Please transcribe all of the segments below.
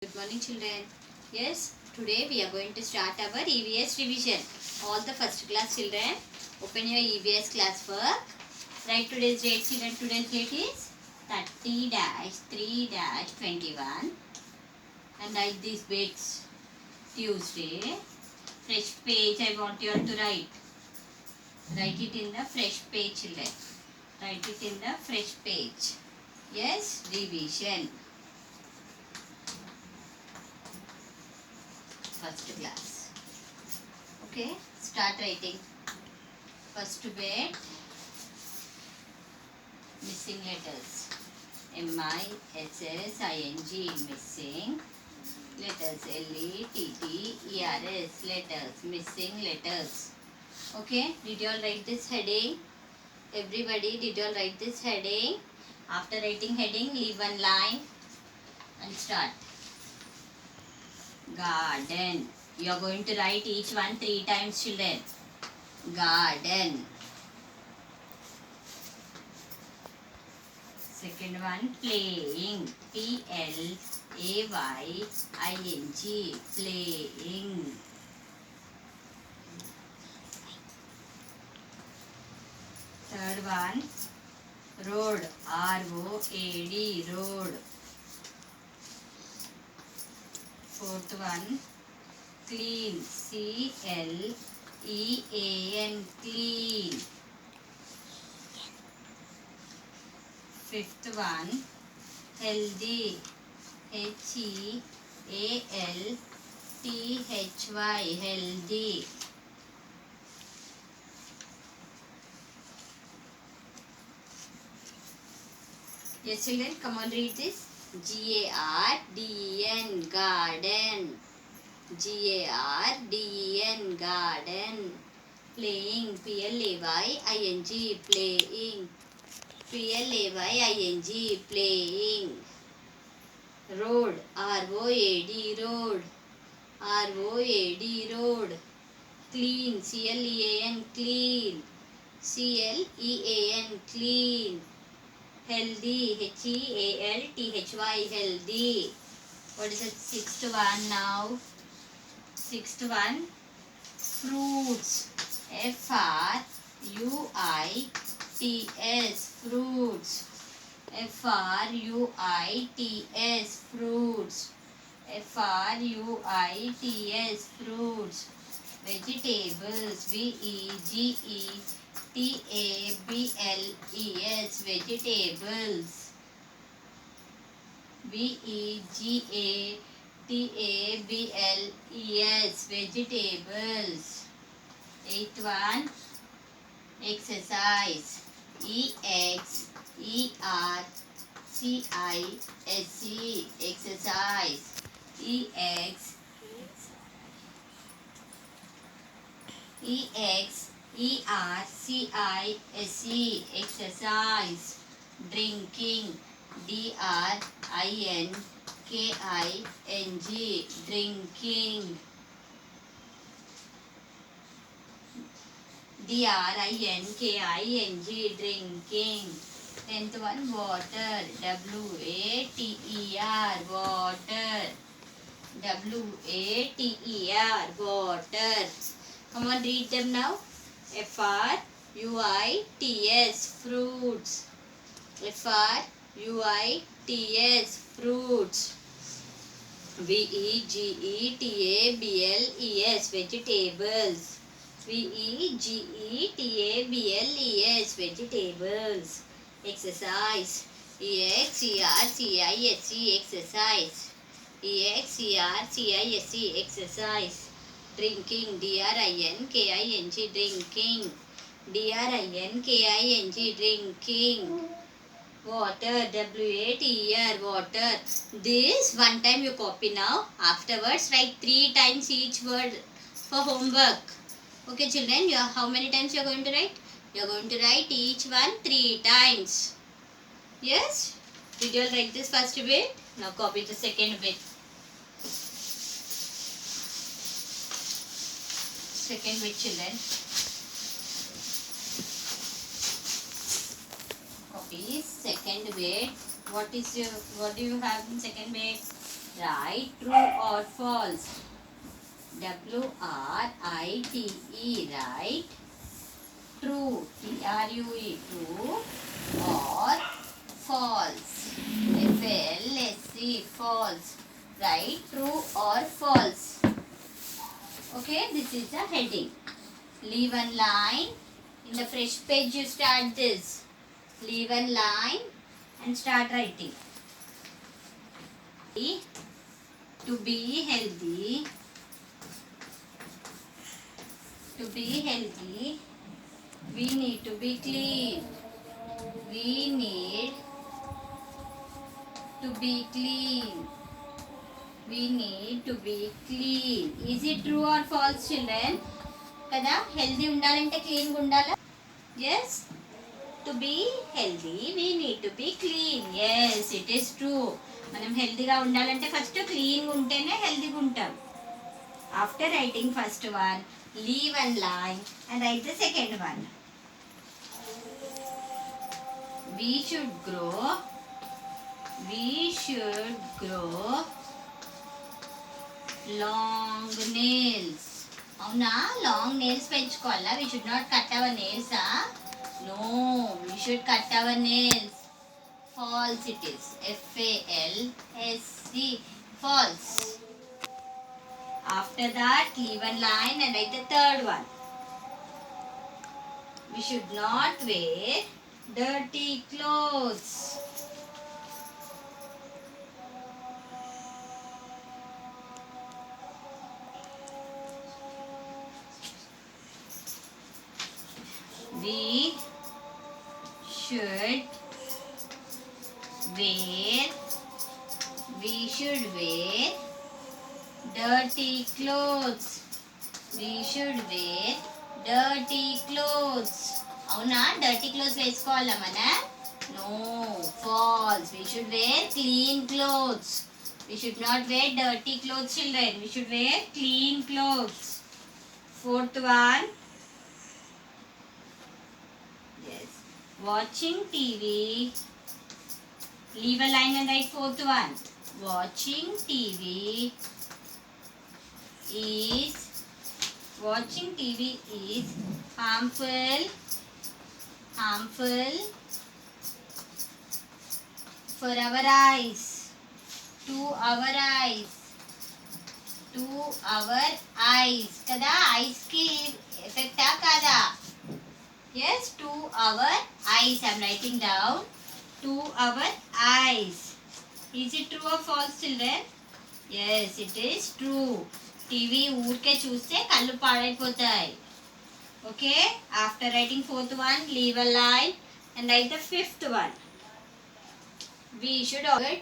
Good morning, children. Yes, today we are going to start our EVS revision. All the first class children, open your EVS class work. Write today's date, children. Today's date is 30-3-21 and write these bits. Tuesday. Fresh page I want you all to write. Write it in the fresh page, children. Write it in the fresh page. Yes, revision. First class. Okay, start writing. First bit, missing letters. MISSING, missing letters. LETTERS, letters, missing letters. Okay, did you all write this heading? Everybody, did you all write this heading? After writing heading, leave one line and start. Garden. You are going to write each one 3 times, children. Garden. Second one, playing. PLAYING. Playing. Third one, road. ROAD. Road. Fourth one, clean. CLEAN. Clean. Fifth one, healthy. HEALTHY. Healthy. Yes, children, come on, read this. GARDEN. Garden. GARDEN. Garden. Playing. PLAYING. Playing. PLAYING. Playing. Road. ROAD. Road. ROAD. Road. Clean. CLEAN. Clean. CLEAN. Clean. Healthy. HEALTHY. Healthy. What is the sixth one now? Sixth one, fruits. FRUITS. Fruits. FRUITS. Fruits. FRUITS. Fruits. Vegetables. VEGETABLES. Vegetables. VEGATABLES. Vegetables. Eighth one, exercise. EXERCISE. Exercise. EXERCISE. Exercise. Drinking. DRINKING. Drinking. DRINKING. Drinking. Tenth one, water. WATER. Water. WATER. Water. Come on, read them now. FRUITS. Fruits. FRUITS. Fruits. VEGETABLES. Vegetables. VEGETABLES. Vegetables. Exercise. EXERCISE. Exercise. EXERCISE. Exercise. Drinking. DRINKING. Drinking. DRINKING. Drinking. Water. WATER. Water. This one time you copy now. Afterwards write 3 times each word for homework. Okay, children, how many times you are going to write? You are going to write each one 3 times. Yes? Did you all write this first bit? Now copy the second bit. Second bit, children. Copy second bit. What do you have in second bit? Write true or false. WRITE. Write true. TRUE. True or false. FLSE. False. Write true or false. Okay, this is the heading. Leave one line. In the fresh page you start this. Leave one line and start writing. To be healthy. To be healthy, we need to be clean. We need to be clean. We need to be clean. Is it true or false, children? Kada healthy undalante clean undala? Yes. To be healthy, we need to be clean. Yes, it is true. మనం హెల్తీగా ఉండాలంటే first క్లీన్గా ఉంటేనే హెల్తీగా ఉంటాం. After writing first one, leave one line and write the second one. We should grow long nails. అవునా, long nails పెంచుకోవాలా? We should not cut our nails. No, we should cut our nails. False it is. FALSE. False. After that, leave one line and write the third one. We should not wear dirty clothes. We should wear dirty clothes. We should wear dirty clothes. అవునా, dirty clothes వేసుకోవాలా మనం? No, false. We should wear clean clothes. We should not wear dirty clothes, children. We should wear clean clothes. Fourth one. Yes. Watching TV. Leave a line and write fourth one. Watching TV is harmful for our eyes. To our eyes. Kada eyes ki effect kada? Yes, to our eyes. I am writing down. To our eyes. Is it true or false, children? Yes, it is true. TV ఊరికే చూస్తే కళ్ళు పాడైపోతాయి. Okay, after writing fourth one, leave a line and write the fifth one. We should always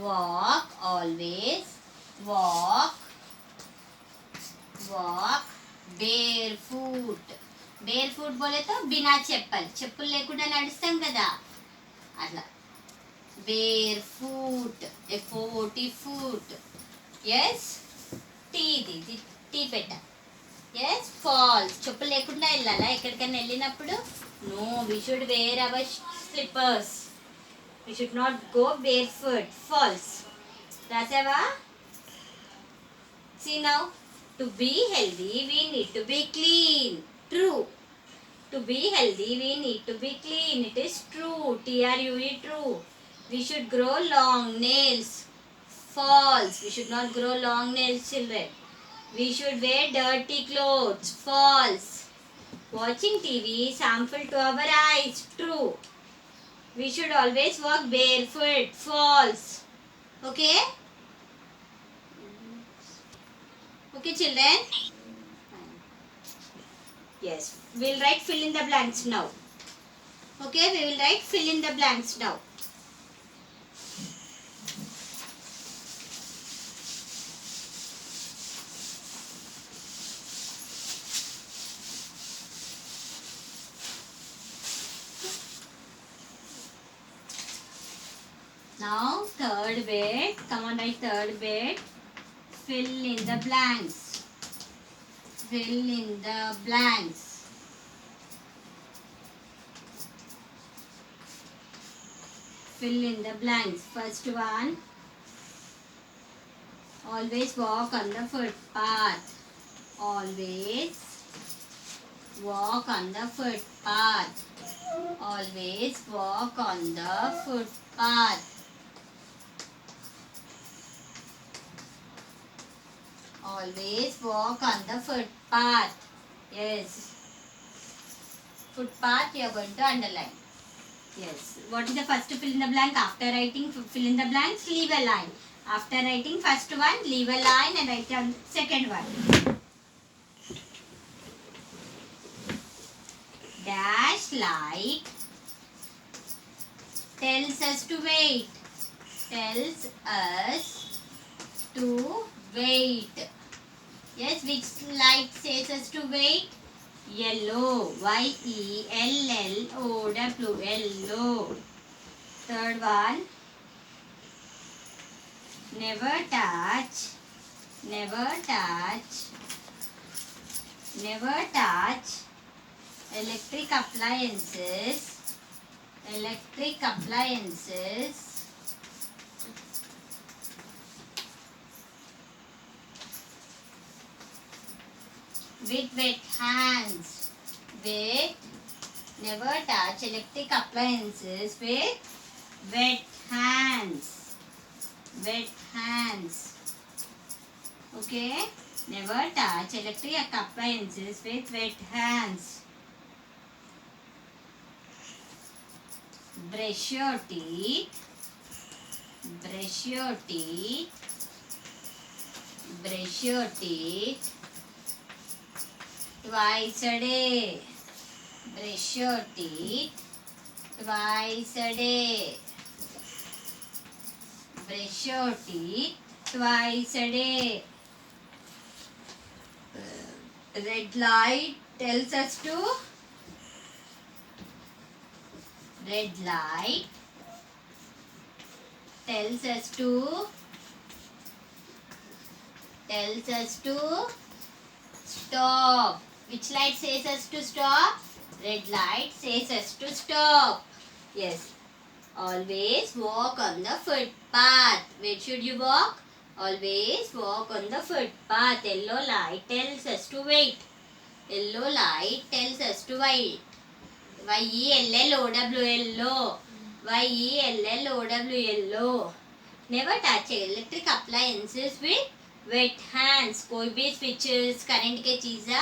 walk barefoot. Barefoot बोले तो बिना चप्पल लेकुंडा नడుస్తాం కదా, అట్లా barefoot. FOOT. foot. Yes, tea పెట్ట. Yes, false. చెప్పులు లేకుండా వెళ్ళాలా ఎక్కడికైనా వెళ్ళినప్పుడు? No, we should wear our slippers. We should not go barefoot. False. రాసావా? See now, to be healthy we need to be clean. True. To be healthy we need to be clean. It is true. TRUE. True. We should grow long nails. False. We should not grow long nails, children. We should wear dirty clothes. False. Watching TV is harmful to our eyes. True. We should always walk barefoot. False. Okay? Okay, children? Yes. We'll write fill in the blanks now. Okay, we will write fill in the blanks now. Now, third bit. Come on, write third bit. Fill in the blanks. Fill in the blanks. Fill in the blanks. First one. Always walk on the footpath. Always walk on the footpath. Always walk on the footpath. Always walk on the footpath. Yes. Footpath you are going to underline. Yes. What is the first fill in the blank? After writing fill in the blanks, leave a line. After writing first one, leave a line and write down second one. Dash light tells us to wait. Tells us to wait. Yes, which light says us to wait? Yellow. Yellow. Yellow. Third one. Never touch. Never touch. Never touch electric appliances. Electric appliances with wet hands. With never touch electric appliances with wet hands. Wet hands. Okay. Never touch electric appliances with wet hands. Brush your teeth. Brush your teeth. Brush your teeth twice a day. Brush your teeth twice a day. Brush your teeth twice a day. Red light tells us to. Red light tells us to stop. Which light says us to stop? Red light says us to stop. Yes. Always walk on the footpath. Where should you walk? Always walk on the footpath. Yellow light tells us to wait. Yellow light tells us to wait. Yellow. Yellow. Never touch electric appliances with wet hands. कोई भी switches current के चीज़ा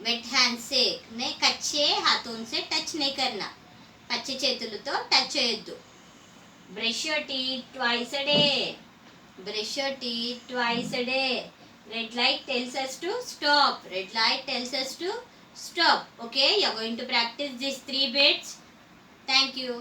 wet hands से नहीं, कच्चे हाथों से touch नहीं करना. పచ్చి చేతులతో టచ్ చేయొద్దు. Brush your teeth twice a day. Brush your teeth twice a day. Red light tells us to stop. Red light tells us to stop. Okay, you are going to practice these 3 bits. Thank you.